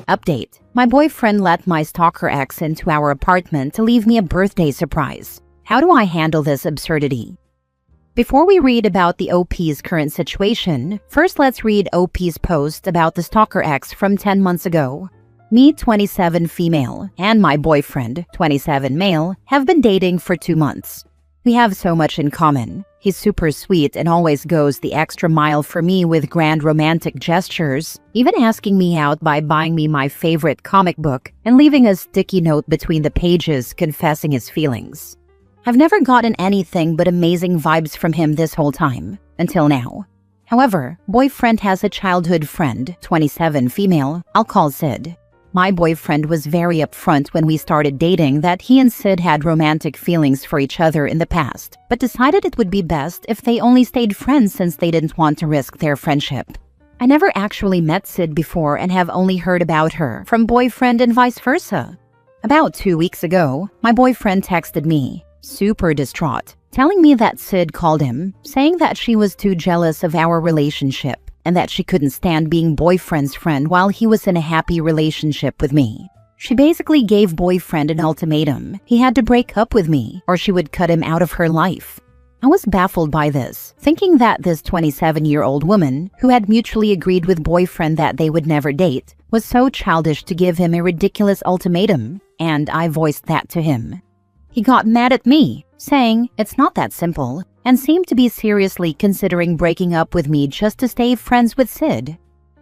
Update. My boyfriend let my stalker ex into our apartment to leave me a birthday surprise. How do I handle this absurdity? Before we read about the OP's current situation, first let's read OP's post about the stalker ex from 10 months ago. Me, 27 female, and my boyfriend, 27 male, have been dating for 2 months. We have so much in common. He's super sweet and always goes the extra mile for me with grand romantic gestures, even asking me out by buying me my favorite comic book and leaving a sticky note between the pages confessing his feelings. I've never gotten anything but amazing vibes from him this whole time, until now. However, boyfriend has a childhood friend, 27 female, I'll call Sid. My boyfriend was very upfront when we started dating that he and Sid had romantic feelings for each other in the past, but decided it would be best if they only stayed friends since they didn't want to risk their friendship. I never actually met Sid before and have only heard about her from boyfriend and vice versa. About 2 weeks ago, my boyfriend texted me, super distraught, telling me that Sid called him, saying that she was too jealous of our relationship and that she couldn't stand being boyfriend's friend while he was in a happy relationship with me. She basically gave boyfriend an ultimatum. He had to break up with me or she would cut him out of her life. I was baffled by this, thinking that this 27-year-old woman, who had mutually agreed with boyfriend that they would never date, was so childish to give him a ridiculous ultimatum, and I voiced that to him. He got mad at me, saying it's not that simple, and seemed to be seriously considering breaking up with me just to stay friends with Sid.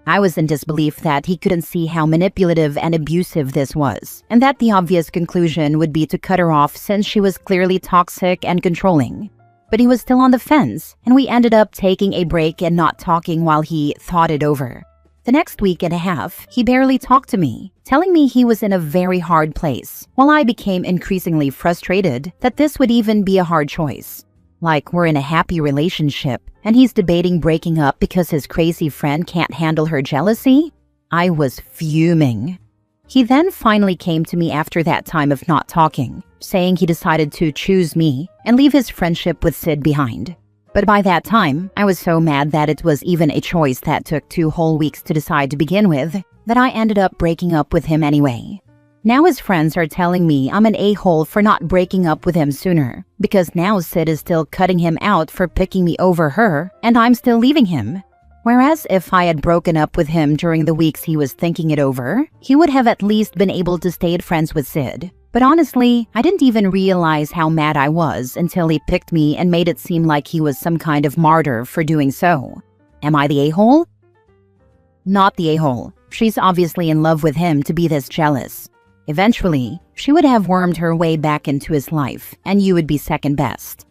I was in disbelief that he couldn't see how manipulative and abusive this was, and that the obvious conclusion would be to cut her off since she was clearly toxic and controlling. But he was still on the fence, and we ended up taking a break and not talking while he thought it over. The next week and a half, he barely talked to me, telling me he was in a very hard place, while I became increasingly frustrated that this would even be a hard choice. Like we're in a happy relationship, and he's debating breaking up because his crazy friend can't handle her jealousy? I was fuming. He then finally came to me after that time of not talking, saying he decided to choose me and leave his friendship with Sid behind. But by that time, I was so mad that it was even a choice that took 2 whole weeks to decide to begin with, that I ended up breaking up with him anyway. Now his friends are telling me I'm an a-hole for not breaking up with him sooner, because now Sid is still cutting him out for picking me over her, and I'm still leaving him. Whereas if I had broken up with him during the weeks he was thinking it over, he would have at least been able to stay friends with Sid. But honestly, I didn't even realize how mad I was until he picked me and made it seem like he was some kind of martyr for doing so. Am I the a-hole? Not the a-hole. She's obviously in love with him to be this jealous. Eventually, she would have wormed her way back into his life, and you would be second best.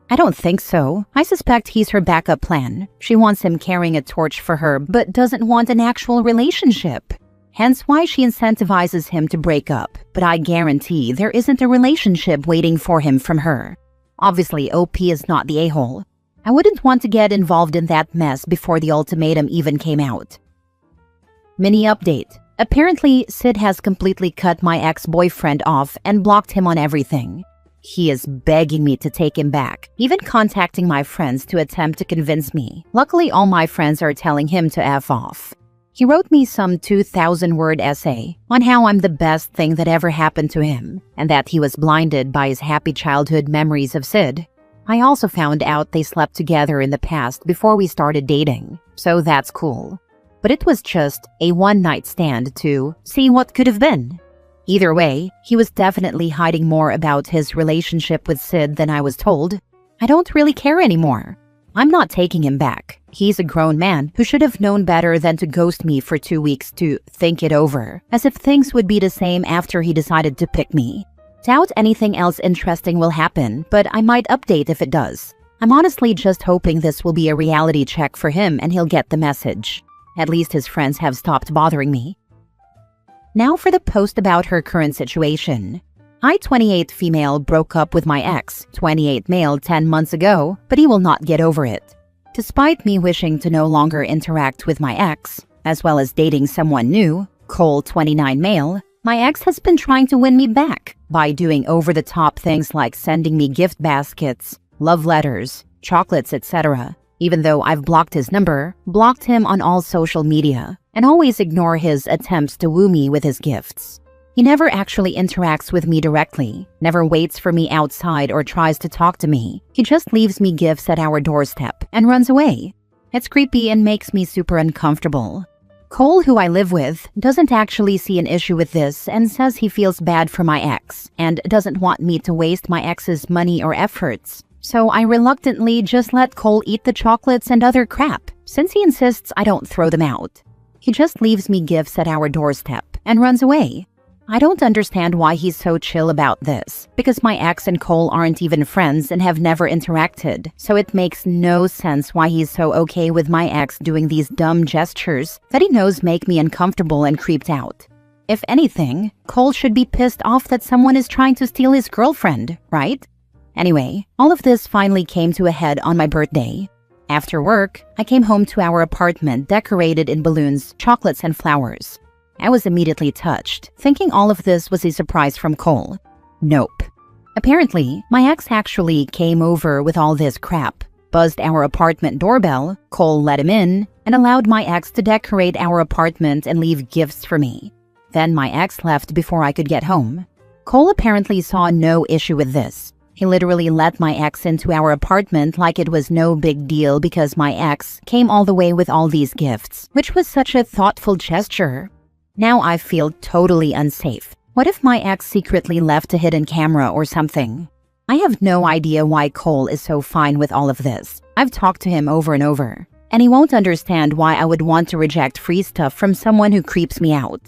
I don't think so. I suspect he's her backup plan. She wants him carrying a torch for her, but doesn't want an actual relationship. Hence why she incentivizes him to break up, but I guarantee there isn't a relationship waiting for him from her. Obviously, OP is not the a-hole. I wouldn't want to get involved in that mess before the ultimatum even came out. Mini update. Apparently, Sid has completely cut my ex-boyfriend off and blocked him on everything. He is begging me to take him back, even contacting my friends to attempt to convince me. Luckily, all my friends are telling him to F off. He wrote me some 2,000-word essay on how I'm the best thing that ever happened to him, and that he was blinded by his happy childhood memories of Sid. I also found out they slept together in the past before we started dating, so that's cool. But it was just a one-night stand to see what could have been. Either way, he was definitely hiding more about his relationship with Sid than I was told. I don't really care anymore. I'm not taking him back. He's a grown man who should have known better than to ghost me for 2 weeks to think it over, as if things would be the same after he decided to pick me. Doubt anything else interesting will happen, but I might update if it does. I'm honestly just hoping this will be a reality check for him and he'll get the message. At least his friends have stopped bothering me. Now for the post about her current situation. I, 28 female, broke up with my ex, 28 male, 10 months ago, but he will not get over it. Despite me wishing to no longer interact with my ex, as well as dating someone new, Cole, 29 male, my ex has been trying to win me back by doing over-the-top things like sending me gift baskets, love letters, chocolates, etc. Even though I've blocked his number, blocked him on all social media, and always ignore his attempts to woo me with his gifts. He never actually interacts with me directly, never waits for me outside or tries to talk to me. He just leaves me gifts at our doorstep and runs away. It's creepy and makes me super uncomfortable. Cole, who I live with, doesn't actually see an issue with this and says he feels bad for my ex and doesn't want me to waste my ex's money or efforts. So I reluctantly just let Cole eat the chocolates and other crap, since he insists I don't throw them out. He just leaves me gifts at our doorstep and runs away. I don't understand why he's so chill about this, because my ex and Cole aren't even friends and have never interacted, so it makes no sense why he's so okay with my ex doing these dumb gestures that he knows make me uncomfortable and creeped out. If anything, Cole should be pissed off that someone is trying to steal his girlfriend, right? Anyway, all of this finally came to a head on my birthday. After work, I came home to our apartment decorated in balloons, chocolates, and flowers. I was immediately touched, thinking all of this was a surprise from Cole. Nope. Apparently, my ex actually came over with all this crap, buzzed our apartment doorbell, Cole let him in, and allowed my ex to decorate our apartment and leave gifts for me. Then my ex left before I could get home. Cole apparently saw no issue with this. He literally let my ex into our apartment like it was no big deal because my ex came all the way with all these gifts, which was such a thoughtful gesture. Now I feel totally unsafe. What if my ex secretly left a hidden camera or something? I have no idea why Cole is so fine with all of this. I've talked to him over and over, and he won't understand why I would want to reject free stuff from someone who creeps me out.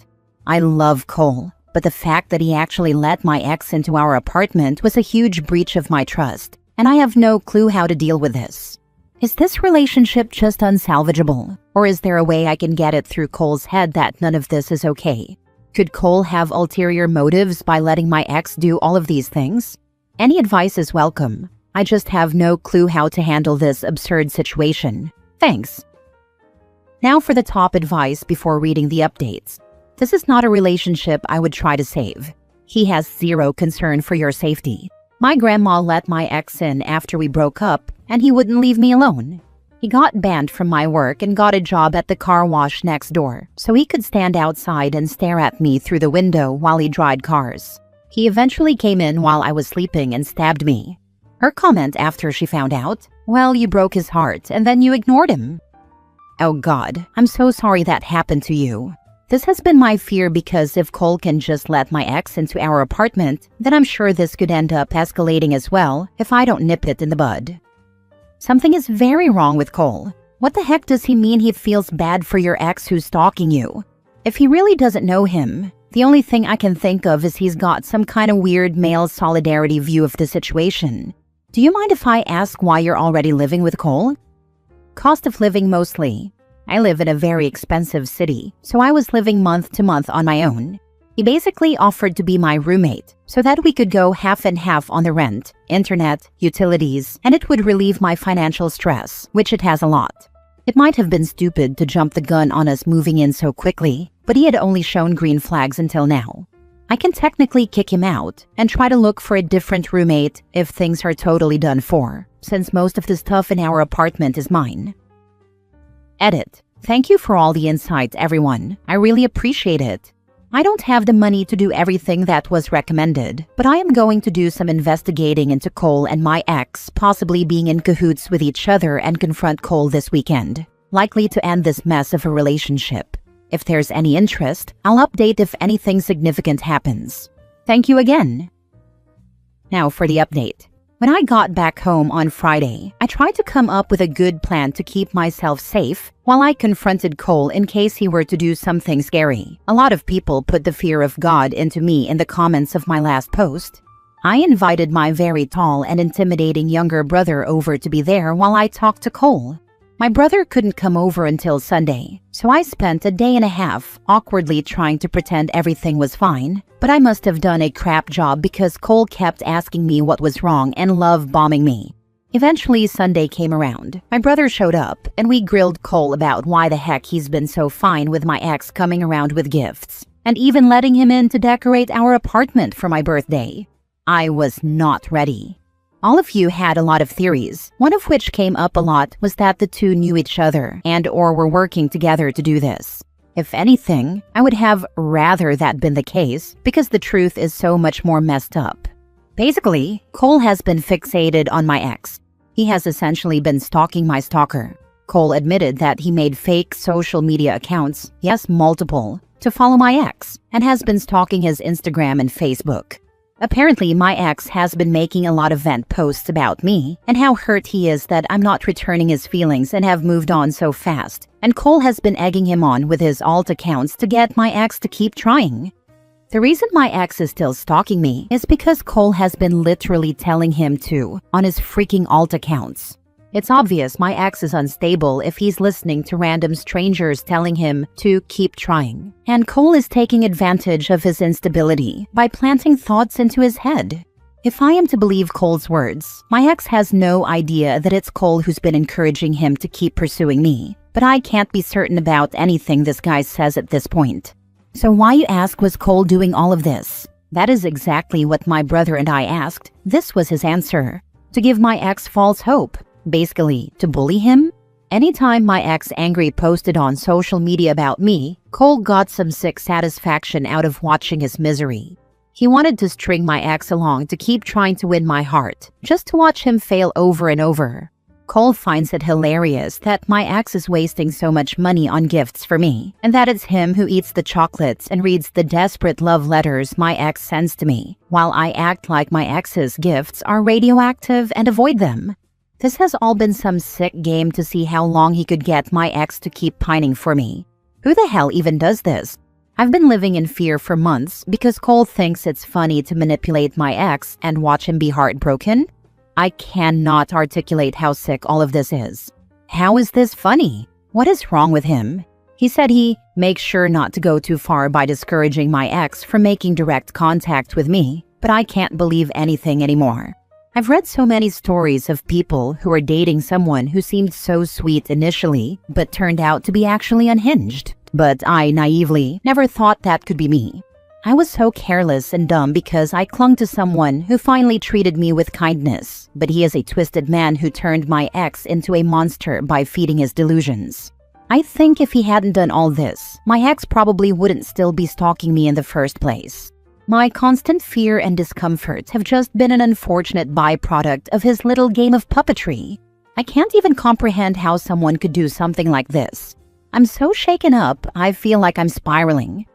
I love Cole, but the fact that he actually let my ex into our apartment was a huge breach of my trust, and I have no clue how to deal with this. Is this relationship just unsalvageable? Or is there a way I can get it through Cole's head that none of this is okay? Could Cole have ulterior motives by letting my ex do all of these things? Any advice is welcome. I just have no clue how to handle this absurd situation. Thanks. Now for the top advice before reading the updates. This is not a relationship I would try to save. He has zero concern for your safety. My grandma let my ex in after we broke up, and he wouldn't leave me alone. He got banned from my work and got a job at the car wash next door, so he could stand outside and stare at me through the window while he dried cars. He eventually came in while I was sleeping and stabbed me. Her comment after she found out, "Well, you broke his heart and then you ignored him." Oh God, I'm so sorry that happened to you. This has been my fear because if Cole can just let my ex into our apartment, then I'm sure this could end up escalating as well if I don't nip it in the bud. Something is very wrong with Cole. What the heck does he mean he feels bad for your ex who's stalking you? If he really doesn't know him, the only thing I can think of is he's got some kind of weird male solidarity view of the situation. Do you mind if I ask why you're already living with Cole? Cost of living mostly. I live in a very expensive city, so I was living month to month on my own. He basically offered to be my roommate so that we could go half and half on the rent, internet, utilities, and it would relieve my financial stress, which it has a lot. It might have been stupid to jump the gun on us moving in so quickly, but he had only shown green flags until now. I can technically kick him out and try to look for a different roommate if things are totally done for, since most of the stuff in our apartment is mine. Edit. Thank you for all the insights, everyone. I really appreciate it. I don't have the money to do everything that was recommended, but I am going to do some investigating into Cole and my ex possibly being in cahoots with each other and confront Cole this weekend, likely to end this mess of a relationship. If there's any interest, I'll update if anything significant happens. Thank you again. Now for the update. When I got back home on Friday, I tried to come up with a good plan to keep myself safe while I confronted Cole in case he were to do something scary. A lot of people put the fear of God into me in the comments of my last post. I invited my very tall and intimidating younger brother over to be there while I talked to Cole. My brother couldn't come over until Sunday, so I spent a day and a half awkwardly trying to pretend everything was fine, but I must have done a crap job because Cole kept asking me what was wrong and love-bombing me. Eventually, Sunday came around. My brother showed up, and we grilled Cole about why the heck he's been so fine with my ex coming around with gifts, and even letting him in to decorate our apartment for my birthday. I was not ready. All of you had a lot of theories, one of which came up a lot was that the two knew each other and or were working together to do this. If anything, I would have rather that been the case because the truth is so much more messed up. Basically, Cole has been fixated on my ex. He has essentially been stalking my stalker. Cole admitted that he made fake social media accounts, yes, multiple, to follow my ex, and has been stalking his Instagram and Facebook. Apparently, my ex has been making a lot of vent posts about me and how hurt he is that I'm not returning his feelings and have moved on so fast. And Cole has been egging him on with his alt accounts to get my ex to keep trying. The reason my ex is still stalking me is because Cole has been literally telling him to on his freaking alt accounts. It's obvious my ex is unstable if he's listening to random strangers telling him to keep trying. And Cole is taking advantage of his instability by planting thoughts into his head. If I am to believe Cole's words, my ex has no idea that it's Cole who's been encouraging him to keep pursuing me. But I can't be certain about anything this guy says at this point. So why, you ask, was Cole doing all of this? That is exactly what my brother and I asked. This was his answer. To give my ex false hope. Basically, to bully him? Anytime my ex angry posted on social media about me, Cole got some sick satisfaction out of watching his misery. He wanted to string my ex along to keep trying to win my heart, just to watch him fail over and over. Cole finds it hilarious that my ex is wasting so much money on gifts for me, and that it's him who eats the chocolates and reads the desperate love letters my ex sends to me, while I act like my ex's gifts are radioactive and avoid them. This has all been some sick game to see how long he could get my ex to keep pining for me. Who the hell even does this? I've been living in fear for months because Cole thinks it's funny to manipulate my ex and watch him be heartbroken. I cannot articulate how sick all of this is. How is this funny? What is wrong with him? He said he makes sure not to go too far by discouraging my ex from making direct contact with me, but I can't believe anything anymore. I've read so many stories of people who are dating someone who seemed so sweet initially, but turned out to be actually unhinged. But I naively never thought that could be me. I was so careless and dumb because I clung to someone who finally treated me with kindness, but he is a twisted man who turned my ex into a monster by feeding his delusions. I think if he hadn't done all this, my ex probably wouldn't still be stalking me in the first place. My constant fear and discomfort have just been an unfortunate byproduct of his little game of puppetry. I can't even comprehend how someone could do something like this. I'm so shaken up, I feel like I'm spiraling.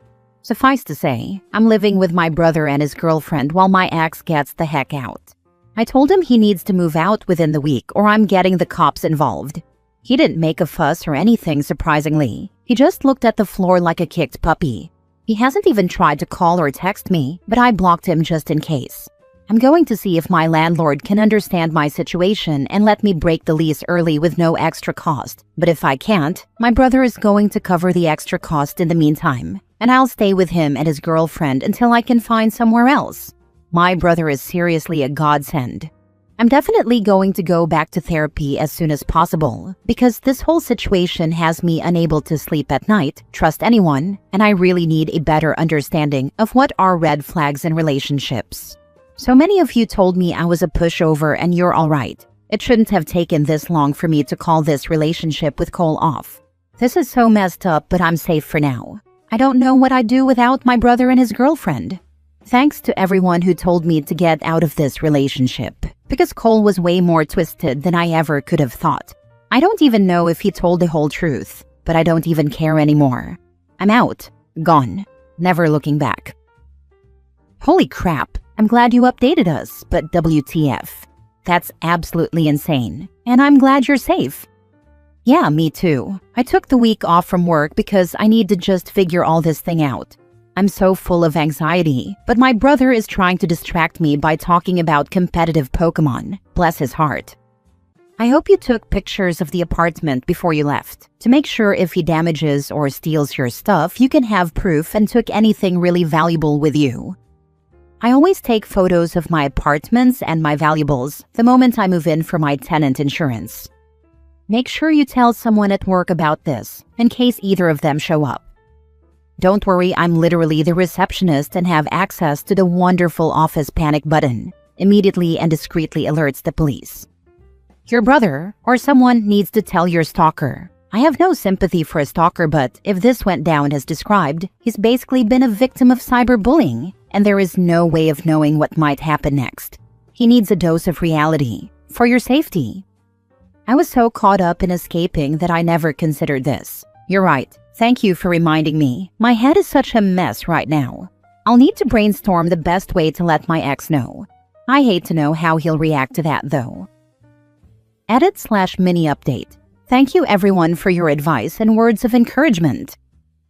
Suffice to say, I'm living with my brother and his girlfriend while my ex gets the heck out. I told him he needs to move out within the week or I'm getting the cops involved. He didn't make a fuss or anything, surprisingly. He just looked at the floor like a kicked puppy. He hasn't even tried to call or text me, but I blocked him just in case. I'm going to see if my landlord can understand my situation and let me break the lease early with no extra cost. But if I can't, my brother is going to cover the extra cost in the meantime, and I'll stay with him and his girlfriend until I can find somewhere else. My brother is seriously a godsend. I'm definitely going to go back to therapy as soon as possible because this whole situation has me unable to sleep at night, trust anyone, and I really need a better understanding of what are red flags in relationships. So many of you told me I was a pushover and you're all right. It shouldn't have taken this long for me to call this relationship with Cole off. This is so messed up, but I'm safe for now. I don't know what I'd do without my brother and his girlfriend. Thanks to everyone who told me to get out of this relationship, because Cole was way more twisted than I ever could have thought. I don't even know if he told the whole truth, but I don't even care anymore. I'm out, gone, never looking back. Holy crap, I'm glad you updated us, but WTF. That's absolutely insane, and I'm glad you're safe. Yeah, me too. I took the week off from work because I need to just figure all this thing out. I'm so full of anxiety, but my brother is trying to distract me by talking about competitive Pokemon. Bless his heart. I hope you took pictures of the apartment before you left, to make sure if he damages or steals your stuff, you can have proof and took anything really valuable with you. I always take photos of my apartments and my valuables the moment I move in for my tenant insurance. Make sure you tell someone at work about this, in case either of them show up. Don't worry, I'm literally the receptionist and have access to the wonderful office panic button. Immediately and discreetly alerts the police. Your brother or someone needs to tell your stalker. I have no sympathy for a stalker, but if this went down as described, he's basically been a victim of cyberbullying, and there is no way of knowing what might happen next. He needs a dose of reality. For your safety. I was so caught up in escaping that I never considered this. You're right. Thank you for reminding me. My head is such a mess right now. I'll need to brainstorm the best way to let my ex know. I hate to know how he'll react to that though. Edit/mini update. Thank you everyone for your advice and words of encouragement.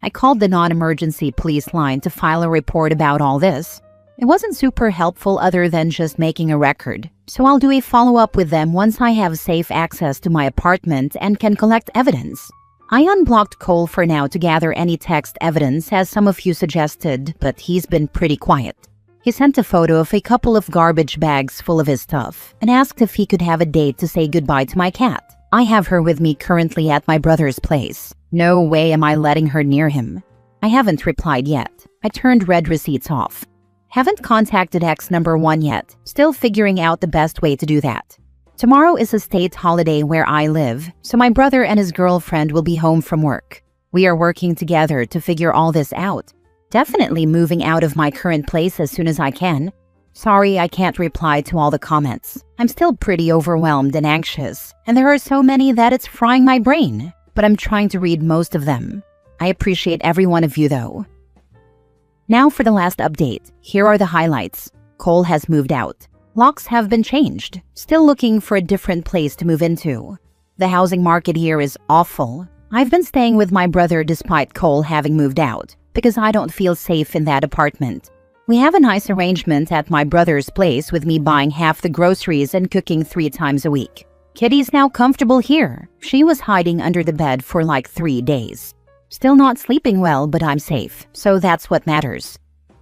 I called the non-emergency police line to file a report about all this. It wasn't super helpful other than just making a record, so I'll do a follow-up with them once I have safe access to my apartment and can collect evidence. I unblocked Cole for now to gather any text evidence as some of you suggested, but he's been pretty quiet. He sent a photo of a couple of garbage bags full of his stuff and asked if he could have a date to say goodbye to my cat. I have her with me currently at my brother's place. No way am I letting her near him. I haven't replied yet. I turned read receipts off. Haven't contacted ex number 1 yet. Still figuring out the best way to do that. Tomorrow is a state holiday where I live, so my brother and his girlfriend will be home from work. We are working together to figure all this out. Definitely moving out of my current place as soon as I can. Sorry I can't reply to all the comments. I'm still pretty overwhelmed and anxious, and there are so many that it's frying my brain, but I'm trying to read most of them. I appreciate every one of you though. Now for the last update. Here are the highlights. Cole has moved out. Locks have been changed. Still looking for a different place to move into. The housing market here is awful. I've been staying with my brother despite Cole having moved out, because I don't feel safe in that apartment. We have a nice arrangement at my brother's place with me buying half the groceries and cooking 3 times a week. Kitty's now comfortable here. She was hiding under the bed for like 3 days. Still not sleeping well, but I'm safe, so that's what matters.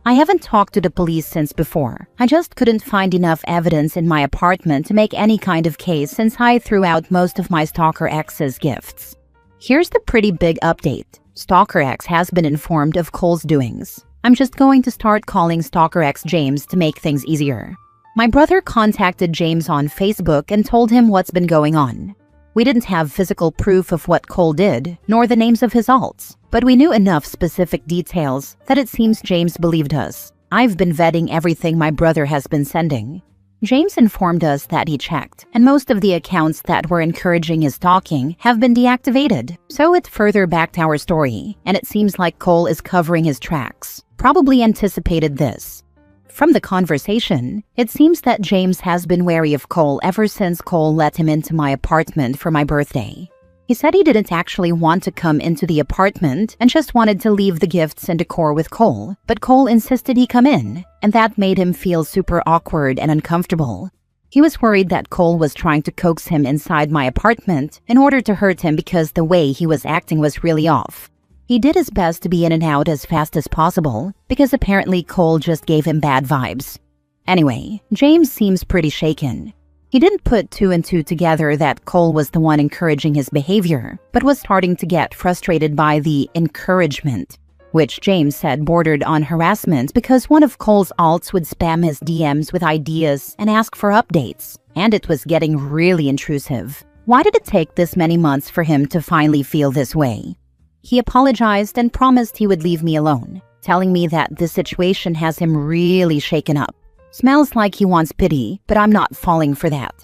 I haven't talked to the police since before. I just couldn't find enough evidence in my apartment to make any kind of case since I threw out most of my stalker ex's gifts. Here's the pretty big update. Stalker X has been informed of Cole's doings. I'm just going to start calling Stalker X James to make things easier. My brother contacted James on Facebook and told him what's been going on. We didn't have physical proof of what Cole did, nor the names of his alts, but we knew enough specific details that it seems James believed us. I've been vetting everything my brother has been sending. James informed us that he checked, and most of the accounts that were encouraging his stalking have been deactivated, so it further backed our story, and it seems like Cole is covering his tracks. Probably anticipated this. From the conversation, it seems that James has been wary of Cole ever since Cole let him into my apartment for my birthday. He said he didn't actually want to come into the apartment and just wanted to leave the gifts and decor with Cole, but Cole insisted he come in, and that made him feel super awkward and uncomfortable. He was worried that Cole was trying to coax him inside my apartment in order to hurt him because the way he was acting was really off. He did his best to be in and out as fast as possible, because apparently Cole just gave him bad vibes. Anyway, James seems pretty shaken. He didn't put 2 and 2 together that Cole was the one encouraging his behavior, but was starting to get frustrated by the encouragement, which James said bordered on harassment because one of Cole's alts would spam his DMs with ideas and ask for updates, and it was getting really intrusive. Why did it take this many months for him to finally feel this way? He apologized and promised he would leave me alone, telling me that this situation has him really shaken up. Smells like he wants pity, but I'm not falling for that.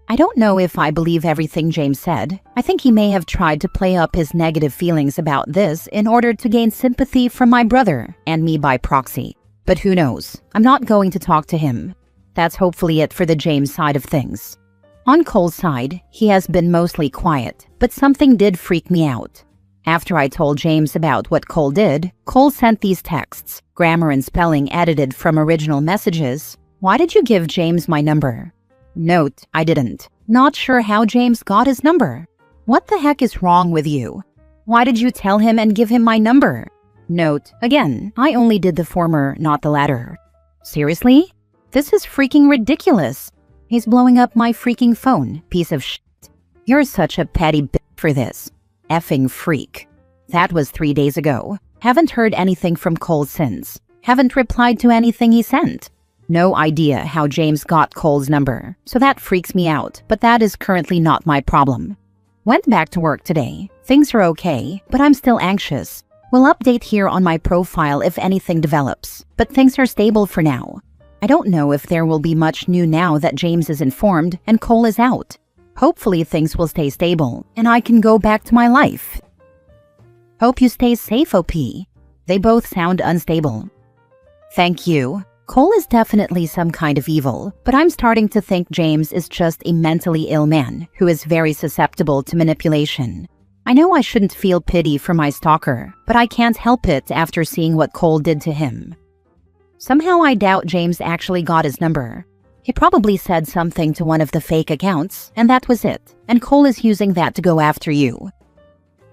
I don't know if I believe everything James said. I think he may have tried to play up his negative feelings about this in order to gain sympathy from my brother and me by proxy. But who knows? I'm not going to talk to him. That's hopefully it for the James side of things. On Cole's side, he has been mostly quiet, but something did freak me out. After I told James about what Cole did, Cole sent these texts, grammar and spelling edited from original messages. Why did you give James my number? Note, I didn't. Not sure how James got his number. What the heck is wrong with you? Why did you tell him and give him my number? Note, again, I only did the former, not the latter. Seriously? This is freaking ridiculous. He's blowing up my freaking phone, piece of shit. You're such a petty bitch for this. Effing freak. That was 3 days ago. Haven't heard anything from Cole since. Haven't replied to anything he sent. No idea how James got Cole's number, so that freaks me out, but that is currently not my problem. Went back to work today. Things are okay, but I'm still anxious. Will update here on my profile if anything develops, but things are stable for now. I don't know if there will be much new now that James is informed and Cole is out. Hopefully things will stay stable and I can go back to my life. Hope you stay safe, OP. They both sound unstable. Thank you. Cole is definitely some kind of evil, but I'm starting to think James is just a mentally ill man who is very susceptible to manipulation. I know I shouldn't feel pity for my stalker, but I can't help it after seeing what Cole did to him. Somehow I doubt James actually got his number. He probably said something to one of the fake accounts, and that was it, and Cole is using that to go after you.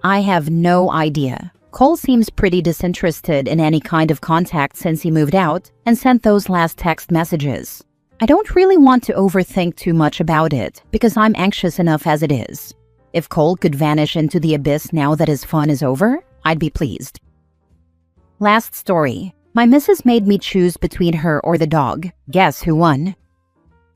I have no idea. Cole seems pretty disinterested in any kind of contact since he moved out and sent those last text messages. I don't really want to overthink too much about it because I'm anxious enough as it is. If Cole could vanish into the abyss now that his fun is over, I'd be pleased. Last story. My missus made me choose between her or the dog. Guess who won?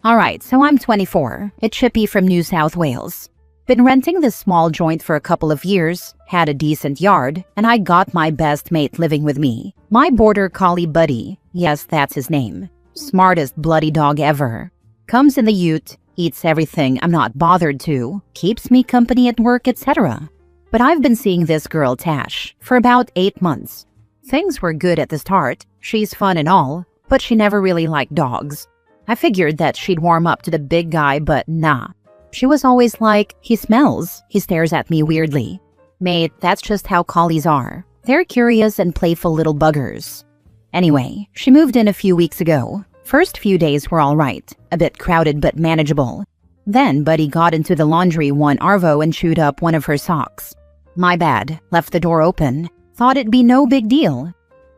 Alright, so I'm 24, a chippy from New South Wales. Been renting this small joint for a couple of years, had a decent yard, and I got my best mate living with me. My border collie buddy, yes, that's his name. Smartest bloody dog ever. Comes in the ute, eats everything I'm not bothered to, keeps me company at work, etc. But I've been seeing this girl Tash for about 8 months. Things were good at the start, she's fun and all, but she never really liked dogs. I figured that she'd warm up to the big guy, but nah. She was always like, he smells. He stares at me weirdly. Mate, that's just how collies are. They're curious and playful little buggers. Anyway, she moved in a few weeks ago. First few days were alright, a bit crowded but manageable. Then Buddy got into the laundry one arvo and chewed up one of her socks. My bad, left the door open. Thought it'd be no big deal.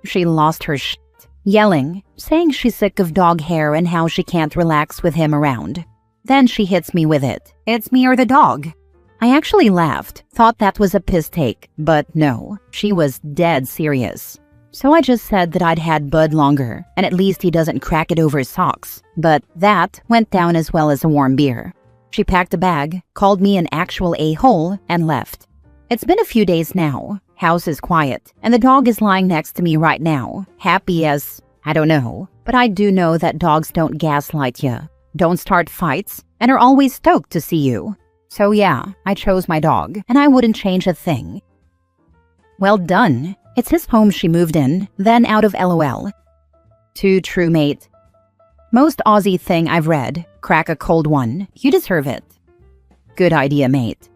She lost her shit, yelling, saying she's sick of dog hair and how she can't relax with him around. Then she hits me with it. It's me or the dog. I actually laughed, thought that was a piss take, but no, she was dead serious. So I just said that I'd had Bud longer, and at least he doesn't crack it over his socks. But that went down as well as a warm beer. She packed a bag, called me an actual a-hole, and left. It's been a few days now. House is quiet, and the dog is lying next to me right now, happy as, I don't know. But I do know that dogs don't gaslight ya. Don't start fights, and are always stoked to see you. So yeah, I chose my dog, and I wouldn't change a thing. Well done. It's his home she moved in, then out of LOL. Too true, mate. Most Aussie thing I've read. Crack a cold one. You deserve it. Good idea, mate.